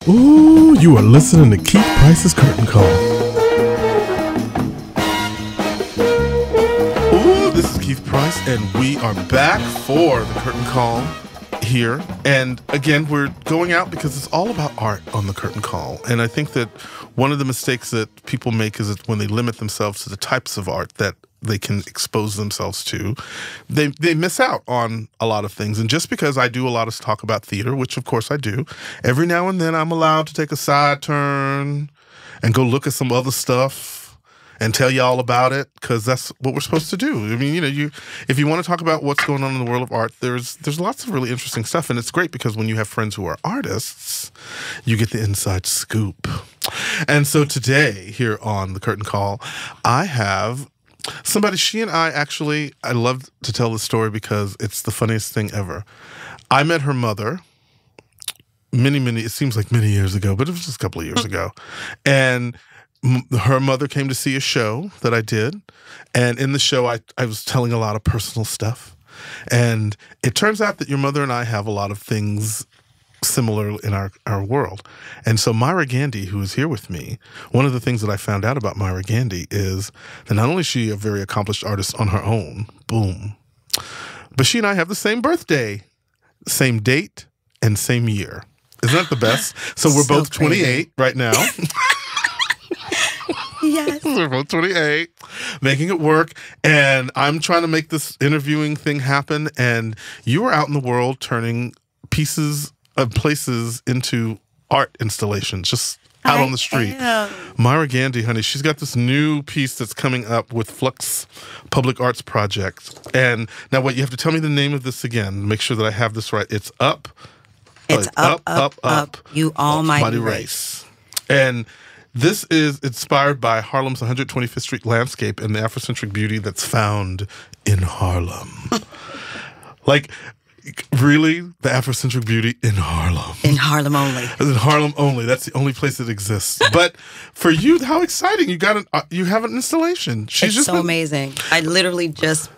Ooh, you are listening to Keith Price's Curtain Call. Ooh, this is Keith Price, and we are back for the Curtain Call here. And again, we're going out because it's all about art on the Curtain Call. And I think that one of the mistakes that people make is that when they limit themselves to the types of art that they can expose themselves to, they miss out on a lot of things. And just because I do a lot of talk about theater, which of course I do, every now and then I'm allowed to take a side turn and go look at some other stuff and tell you all about it, because that's what we're supposed to do. I mean, if you want to talk about what's going on in the world of art, there's lots of really interesting stuff, and it's great because when you have friends who are artists, you get the inside scoop. And so today, here on the Curtain Call, I have somebody. She and I love to tell the story because it's the funniest thing ever. I met her mother it seems like many years ago, but it was just a couple of years ago. And her mother came to see a show that I did. And in the show, I was telling a lot of personal stuff. And it turns out that your mother and I have a lot of things similar in our world. And so Mira Gandy, who is here with me, one of the things that I found out about Mira Gandy is that not only is she a very accomplished artist on her own, boom, but she and I have the same birthday, same date, and same year. Isn't that the best? So we're both 28 right now. Yes. We're both 28, making it work. And I'm trying to make this interviewing thing happen. And you are out in the world turning pieces of places into art installations, just out on the street. Mira Gandy, honey, she's got this new piece that's coming up with Flux Public Arts Project. And now you have to tell me the name of this again, make sure that I have this right. It's Up. It's up, You Almighty Race. And this is inspired by Harlem's 125th Street landscape and the Afrocentric beauty that's found in Harlem. Like, really? The Afrocentric beauty in Harlem. In Harlem only. In Harlem only. That's the only place it exists. But for you, how exciting. You have an installation. It's amazing. I literally just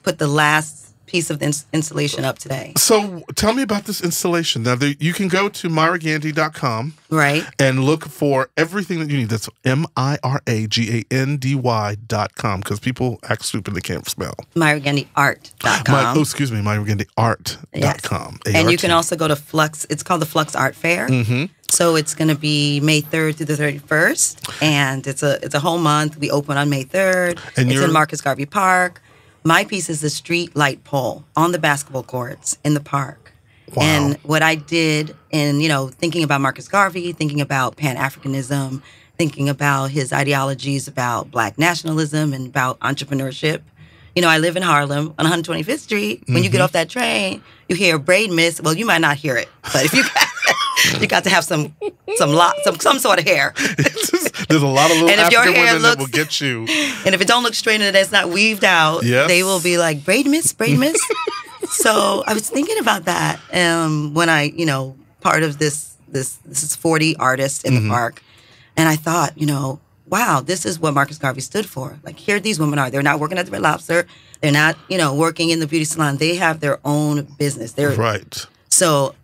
put the last piece of the installation up today. So tell me about this installation. Now, you can go to miragandy.com. Right. And look for everything that you need. That's MIRAGANDY.com, because people act stupid, they can't spell. MiraGandyArt.com. MiraGandyArt.com. Yes. And you can also go to Flux. It's called the Flux Art Fair. Mm-hmm. So it's going to be May 3rd through the 31st. And it's a whole month. We open on May 3rd. And it's in Marcus Garvey Park. My piece is the street light pole on the basketball courts in the park. Wow. And what I did in, thinking about Marcus Garvey, thinking about Pan-Africanism, thinking about his ideologies about Black nationalism and about entrepreneurship. I live in Harlem on 125th Street. When you get off that train, you hear a braid miss. Well, you might not hear it, but if you got to have some sort of hair. There's a lot of little African women that will get you. And if it don't look straight and it's not weaved out, they will be like, braid miss. So I was thinking about that when I, part of this is 40 artists in the park. And I thought, wow, this is what Marcus Garvey stood for. Like, here these women are. They're not working at the Red Lobster. They're not, working in the beauty salon. They have their own business. They're right. So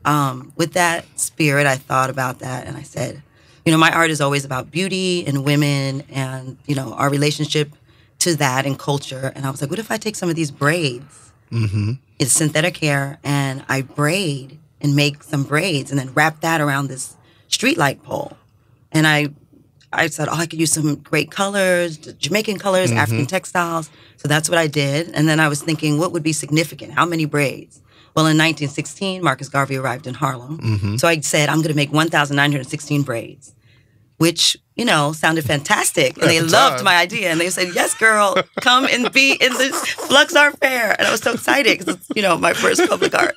with that spirit, I thought about that. And I said, my art is always about beauty and women and, our relationship to that and culture. And I was like, what if I take some of these braids? Mm-hmm. It's synthetic hair, and I braid and make some braids and then wrap that around this streetlight pole. And I said, I could use some great colors, Jamaican colors, African textiles. So that's what I did. And then I was thinking, what would be significant? How many braids? Well, in 1916, Marcus Garvey arrived in Harlem. Mm-hmm. So I said, I'm going to make 1,916 braids, which, sounded fantastic. And they loved my idea. And they said, yes, girl, come and be in the Flux Art Fair. And I was so excited because it's, my first public art.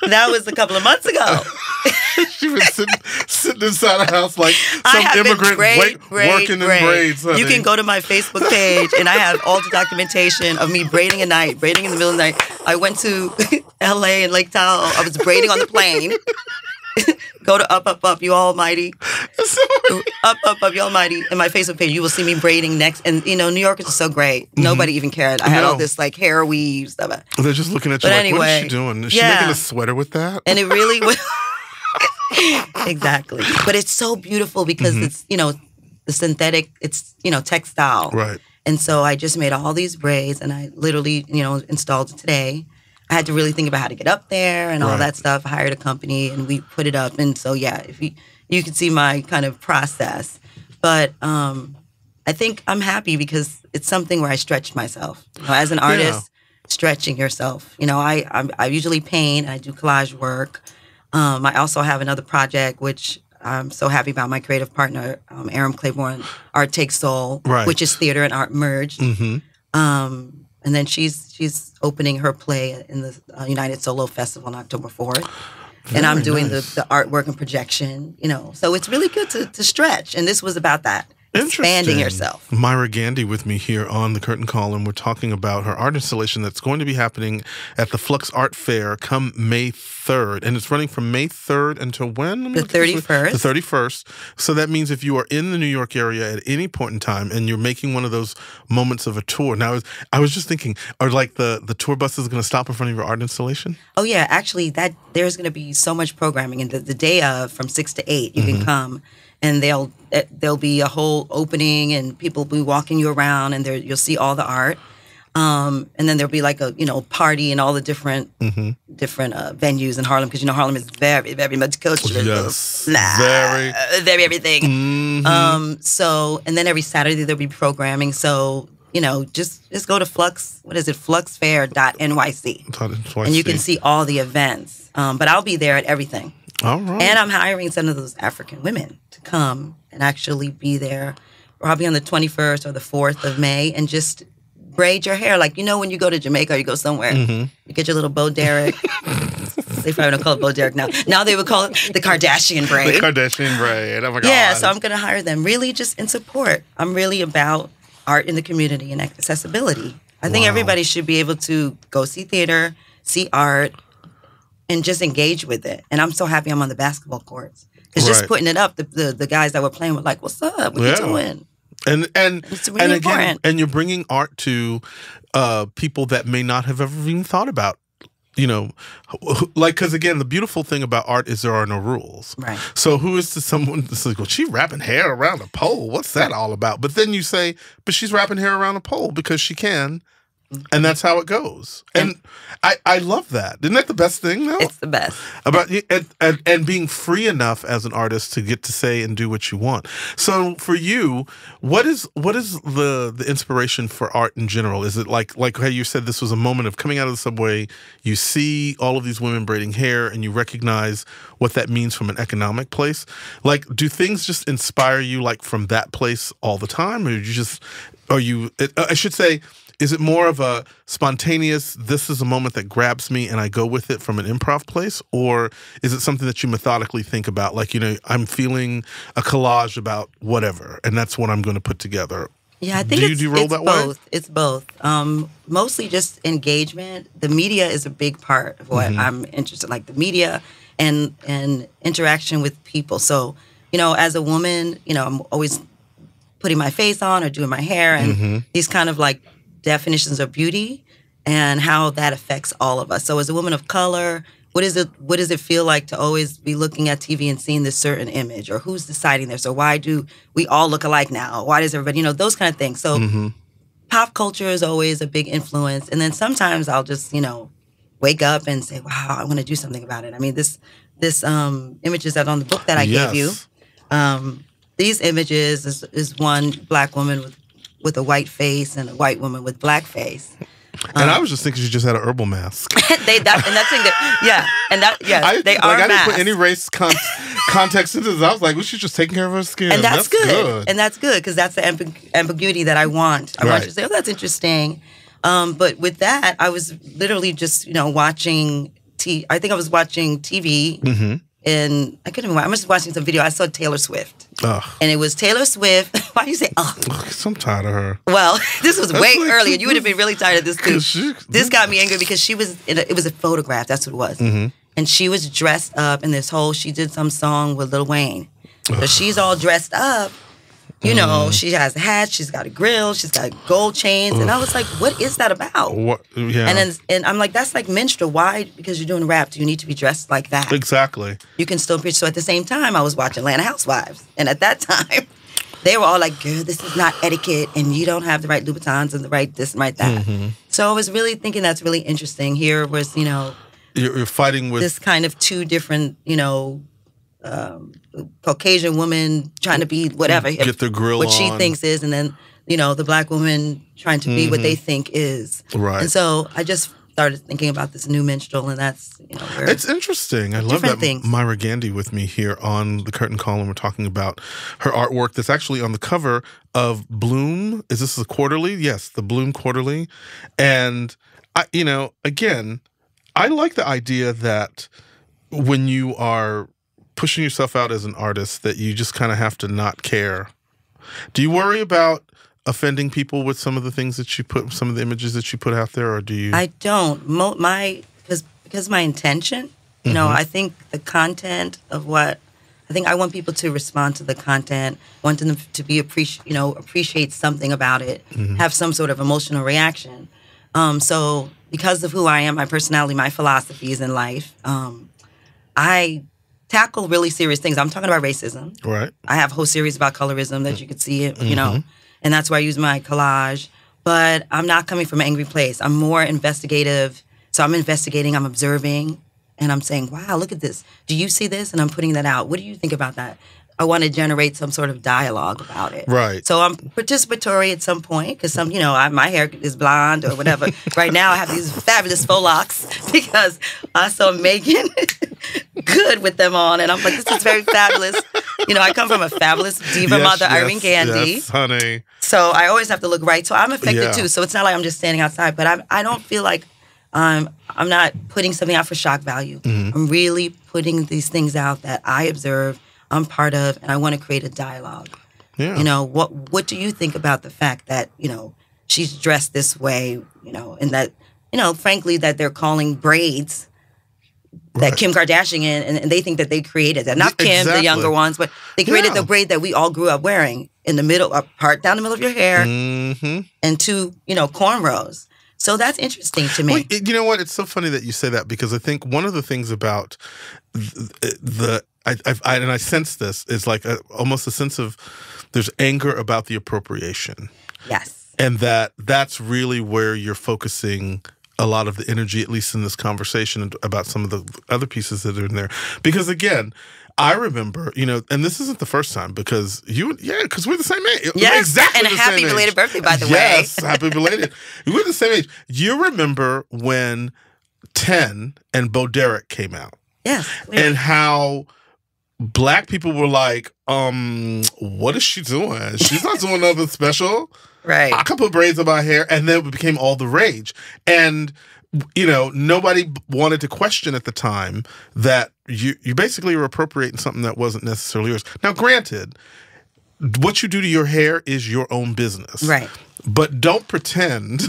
That was a couple of months ago. She was sitting inside a house like some immigrant working in braids. Honey. You can go to my Facebook page, and I have all the documentation of me braiding at night, braiding in the middle of the night. I went to L.A. and Lake Tahoe. I was braiding on the plane. Go to Up, You Almighty. Up, You Almighty. In my Facebook page, you will see me braiding next. And, New Yorkers are so great. Mm-hmm. Nobody even cared. I had all this, hair weave stuff. They're just looking at you what is she doing? Is she making a sweater with that? And it really was... Exactly. But it's so beautiful because it's, the synthetic, it's, textile. Right. And so I just made all these braids and I literally, installed it today. I had to really think about how to get up there and all that stuff. I hired a company and we put it up. And so, yeah, if you can see my kind of process. But I think I'm happy because it's something where I stretched myself. As an artist, stretching yourself. I usually paint. I do collage work. I also have another project, which I'm so happy about. My creative partner, Aram Claiborne, Art Takes Soul, which is theater and art merged. And then she's opening her play in the United Solo Festival on October 4th. And I'm doing the artwork and projection, So it's really good to stretch. And this was about that. Expanding yourself. Mira Gandy with me here on the Curtain Call, and we're talking about her art installation that's going to be happening at the Flux Art Fair come May 3rd. And it's running from May 3rd until when? The 31st. The 31st. So that means if you are in the New York area at any point in time and you're making one of those moments of a tour. Now, I was just thinking, are like the tour buses going to stop in front of your art installation? Oh, yeah. Actually, there's going to be so much programming. And the day of, from 6 to 8, you can come. And there'll be a whole opening, and people will be walking you around, and you'll see all the art. And then there'll be like a party in all the different venues in Harlem, because Harlem is very, very much cultural. Yes, very everything. So, and then every Saturday there'll be programming. So just go to Flux. What is it? Fluxfair.nyc. And you can see all the events. But I'll be there at everything. All right. And I'm hiring some of those African women to come and actually be there probably on the 21st or the 4th of May and just braid your hair. Like, when you go to Jamaica or you go somewhere, you get your little Bo Derek. They probably don't call it Bo Derek now. Now they would call it the Kardashian braid. The Kardashian braid. Oh, my God. Yeah, so I'm going to hire them really just in support. I'm really about art in the community and accessibility. I think everybody should be able to go see theater, see art, and just engage with it. And I'm so happy I'm on the basketball courts. Because just putting it up, the guys that were playing were like, what's up? What you doing? And it's really important. And you're bringing art to people that may not have ever even thought about, because again, the beautiful thing about art is there are no rules. Right. So who is someone that's like, well, she wrapping hair around a pole. What's that all about? But then you say, but she's wrapping hair around a pole because she can. And that's how it goes. And I love that. Isn't that the best thing, though? It's the best. About and being free enough as an artist to get to say and do what you want. So for you, what is the inspiration for art in general? Is it like how you said this was a moment of coming out of the subway, you see all of these women braiding hair and you recognize what that means from an economic place? Like, do things just inspire you like from that place all the time? Or I should say, is it more of a spontaneous, this is a moment that grabs me and I go with it from an improv place? Or is it something that you methodically think about? Like, I'm feeling a collage about whatever, and that's what I'm going to put together. Yeah, I think do you roll that both. way? It's both. Mostly just engagement. The media is a big part of what I'm interested in, like the media and interaction with people. So, as a woman, I'm always putting my face on or doing my hair and these kind of like definitions of beauty and how that affects all of us. So as a woman of color, what does it feel like to always be looking at TV and seeing this certain image, or who's deciding there? So why do we all look alike now? Why does everybody, those kind of things. So pop culture is always a big influence. And then sometimes I'll just, wake up and say, wow, I want to do something about it. I mean, this images that on the book that I gave you, these images is one black woman with a white face and a white woman with black face. And I was just thinking she just had an herbal mask. They are I masks. didn't put any race context into this. I was like, well, she's just taking care of her skin. And that's good. And that's good because that's the ambiguity that I want. I want you to say, oh, that's interesting. But with that, I was literally just, watching I think I was watching TV. And I couldn't remember. I was just watching some video. I saw Taylor Swift. Ugh. And it was Taylor Swift. Why do you say, ugh? I'm tired of her. Well, this was way earlier. You would have been really tired of this, too. This got me angry because she was, it was a photograph. That's what it was. And she was dressed up in she did some song with Lil Wayne. So she's all dressed up. You know, she has a hat, she's got a grill, she's got gold chains. And I was like, what is that about? Yeah. And I'm like, that's like minstrel. Why? Because you're doing rap, do you need to be dressed like that? Exactly. You can still preach. So at the same time, I was watching Atlanta Housewives. And at that time, they were all like, girl, this is not etiquette. And you don't have the right Louboutins and the right this and right that. So I was really thinking that's really interesting. Here was, you know, you're fighting with this kind of two different, you know, Caucasian woman trying to be whatever, get their grill what on. she thinks is, and then, you know, the black woman trying to be what they think is. Right. And so I just started thinking about this new minstrel, and that's, you know, where it's interesting. I love that things. Mira Gandy with me here on the Curtain Call, and we're talking about her artwork that's actually on the cover of Bloom. Is this the quarterly? Yes, the Bloom quarterly. And I, you know, again, I like the idea that when you are pushing yourself out as an artist, that you just kind of have to not care. Do you worry about offending people with some of the things that you put, some of the images that you put out there, or do you? I don't. Because my intention, you know, I think the content of what, I think I want people to respond to the content, want them to be appreciate something about it, have some sort of emotional reaction. So because of who I am, my personality, my philosophies in life, I tackle really serious things. I'm talking about racism. Right. I have a whole series about colorism that you could see it, you know, and that's why I use my collage. But I'm not coming from an angry place. I'm more investigative. So I'm investigating, I'm observing, and I'm saying, wow, look at this. Do you see this? And I'm putting that out. What do you think about that? I want to generate some sort of dialogue about it. Right. So I'm participatory at some point because some, you know, my hair is blonde or whatever. Right now I have these fabulous faux locks because I saw Megan good with them on, and I'm like, this is very fabulous. You know, I come from a fabulous diva mother, Irene Gandy. Yes, honey. So I always have to look right. So I'm affected too. So it's not like I'm just standing outside, but I don't feel like I'm not putting something out for shock value. I'm really putting these things out that I observe, I'm part of, and I want to create a dialogue. Yeah. You know, what do you think about the fact that, you know, she's dressed this way, you know, and that, you know, frankly, that they're calling braids that Kim Kardashian and they think that they created that. Not Kim, the younger ones, but they created the braid that we all grew up wearing in the middle, a part down the middle of your hair and two, you know, cornrows. So that's interesting to me. Well, you know what? It's so funny that you say that because I think one of the things about I sense this is like almost a sense of there's anger about the appropriation. Yes. And that's really where you're focusing a lot of the energy, at least in this conversation, about some of the other pieces that are in there. Because again, I remember, you know, and this isn't the first time because because we're the same age. Yes, exactly. And a happy belated birthday, by the way. Yes, happy belated. We're the same age. You remember when 10 and Bo Derek came out. Yes. And how black people were like, what is she doing? She's not doing nothing special. Right. I could put braids on my hair. And then it became all the rage. And, you know, nobody wanted to question at the time that you basically were appropriating something that wasn't necessarily yours. Now, granted, what you do to your hair is your own business. Right. But don't pretend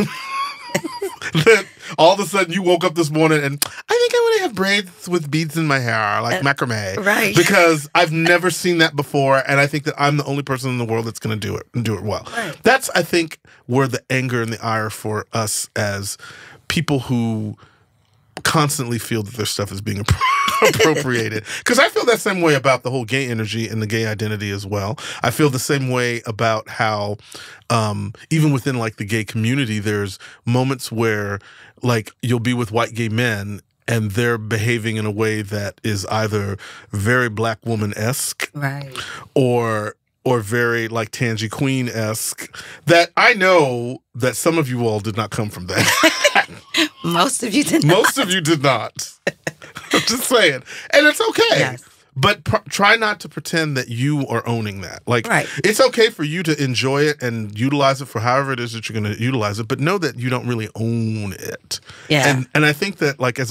that all of a sudden you woke up this morning and I think I want to have braids with beads in my hair, like macrame. Right. Because I've never seen that before, and I think that I'm the only person in the world that's going to do it and do it well. Right. That's, I think, where the anger and the ire for us as people who constantly feel that their stuff is being appropriated. Because I feel that same way about the whole gay energy and the gay identity as well. I feel the same way about how even within like the gay community, there's moments where like you'll be with white gay men and they're behaving in a way that is either very black woman-esque right. or very like Tangy Queen-esque, that I know that some of you all did not come from that. Most of you did not. Most of you did not. I'm just saying. And it's okay. Yes. But try not to pretend that you are owning that. Like, right. It's okay for you to enjoy it and utilize it for however it is that you're going to utilize it, but know that you don't really own it. Yeah. And I think that, like, as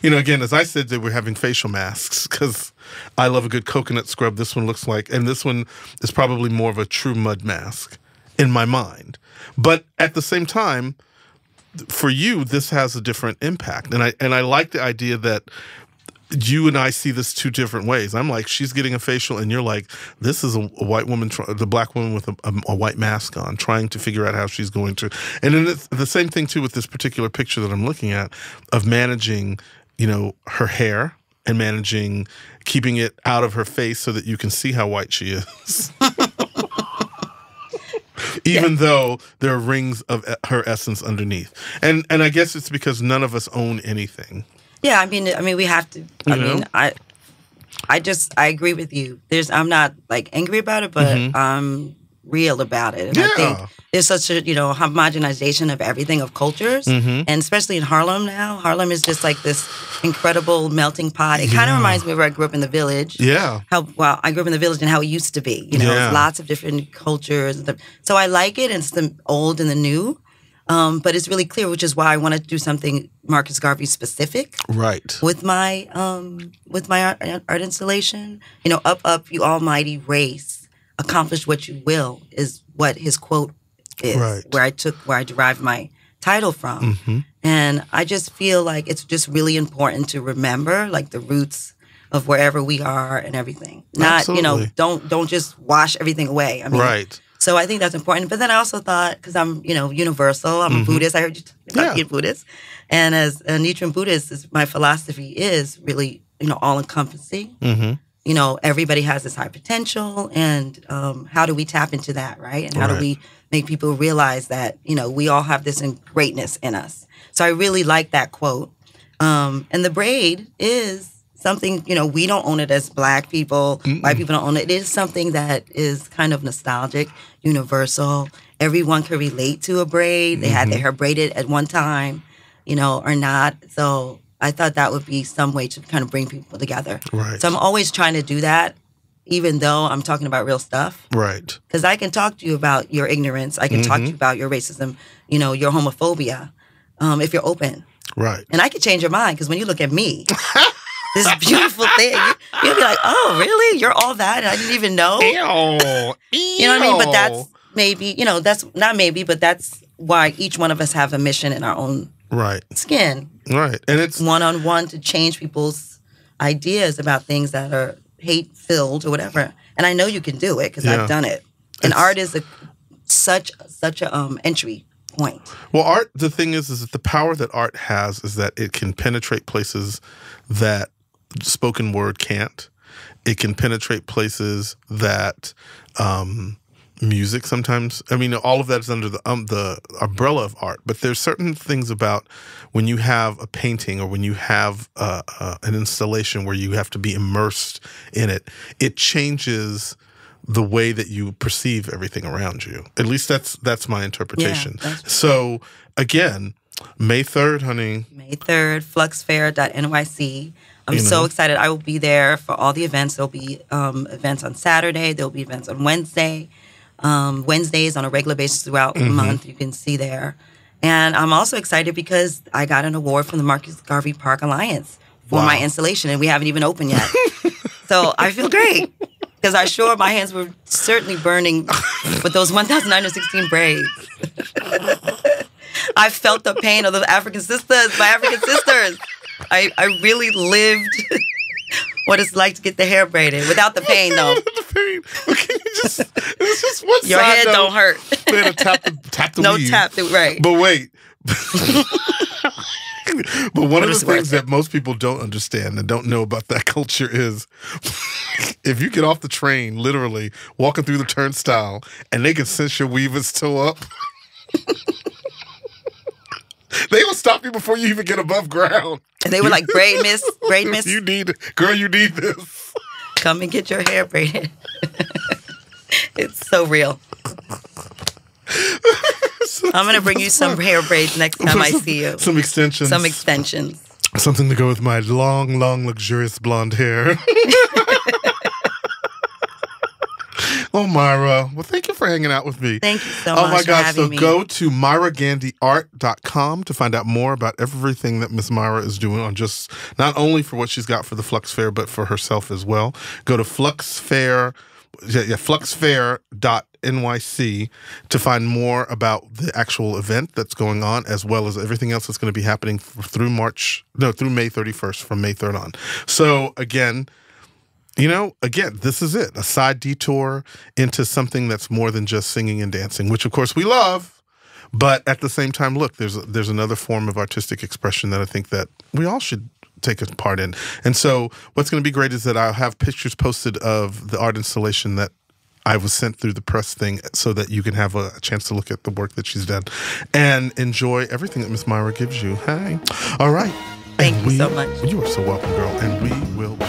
you know, again, as I said, that we're having facial masks because I love a good coconut scrub. This one looks like, and this one is probably more of a true mud mask in my mind. But at the same time, for you, this has a different impact. And I like the idea that you and I see this two different ways. I'm like, she's getting a facial, and you're like, this is a white woman, the black woman with a white mask on, trying to figure out how she's going to. And then the same thing too with this particular picture that I'm looking at of managing, her hair and managing keeping it out of her face so that you can see how white she is. Even though there are rings of her essence underneath. And I guess it's because none of us own anything. Yeah, I mean, we have to. I agree with you. I'm not like angry about it, but I'm real about it. And I think there's such a, homogenization of everything, of cultures. And especially in Harlem now. Harlem is just like this incredible melting pot. It kind of reminds me of where I grew up in the village. Yeah. I grew up in the village and how it used to be. Lots of different cultures. So I like it, and it's the old and the new. But it's really clear, which is why I want to do something Marcus Garvey specific. Right. With my art installation. Up, you almighty race, accomplish what you will, is what his quote is. Right. Where I derived my title from. And I just feel like it's just really important to remember like the roots of wherever we are and everything. Not, don't just wash everything away. I mean, right. So I think that's important. But then I also thought, because I'm, universal, I'm a Buddhist. I heard you talk about Buddhist. And as a Nichiren Buddhist, my philosophy is really, all-encompassing. Everybody has this high potential. And how do we tap into that, right? And how do we make people realize that, we all have this greatness in us. So I really like that quote. And the braid is something, we don't own it as Black people. White people don't own it. It is something that is kind of nostalgic, universal. Everyone can relate to a braid. They had their hair braided at one time, or not. So I thought that would be some way to kind of bring people together. Right. So I'm always trying to do that, even though I'm talking about real stuff. Right. Because I can talk to you about your ignorance. I can talk to you about your racism, your homophobia, if you're open. Right. And I can change your mind, because when you look at me... this beautiful thing. You'll be like, oh, really? You're all that? And I didn't even know? Ew. You know what I mean? But that's maybe, that's not maybe, but that's why each one of us have a mission in our own skin. Right. And it's one-on-one to change people's ideas about things that are hate-filled or whatever. And I know you can do it, because I've done it. And art is such a entry point. Well, art, the thing is that the power that art has is that it can penetrate places that spoken word can't. It can penetrate places that music sometimes. I mean, all of that is under the umbrella of art. But there's certain things about when you have a painting or when you have an installation where you have to be immersed in it. It changes the way that you perceive everything around you. At least that's my interpretation. Yeah, so again, May 3rd, honey. May 3rd, fluxfair.nyc. I'm so excited. I will be there for all the events. There'll be events on Saturday. There'll be events on Wednesday. Wednesdays on a regular basis throughout the month. You can see there. And I'm also excited because I got an award from the Marcus Garvey Park Alliance for my installation, and we haven't even opened yet. So I feel great. Because I'm sure my hands were certainly burning with those 1,916 braids. I felt the pain of the African sisters, my African sisters. I really lived what it's like to get the hair braided without the pain, though. The pain. Well, can you just? It's just one Your side head don't hurt. Tap the no weave. tap the right. But wait. But one of the things that most people don't understand and don't know about that culture is if you get off the train, literally walking through the turnstile, and they can sense your weaver's toe up, they will stop you before you even get above ground. And they were like, braid miss. You need this. Come and get your hair braided. It's so real. I'm going to bring you some hair braids next time I see you. Some extensions. Something to go with my long, luxurious blonde hair. Oh, Myra. Well, thank you for hanging out with me. Thank you so much. Oh, my gosh. So me. go to MiraGandyArt.com to find out more about everything that Miss Myra is doing on just not only for what she's got for the Flux Fair, but for herself as well. Go to fluxfair.nyc NYC to find more about the actual event that's going on, as well as everything else that's going to be happening through May 31st, from May 3rd on. So again, this is it. A side detour into something that's more than just singing and dancing, which of course we love. But at the same time, look, there's another form of artistic expression that I think that we all should take a part in. And so what's going to be great is that I'll have pictures posted of the art installation that I was sent through the press thing, so that you can have a chance to look at the work that she's done and enjoy everything that Miss Myra gives you. Hey. All right. Thank you so much. You are so welcome, girl. And we will be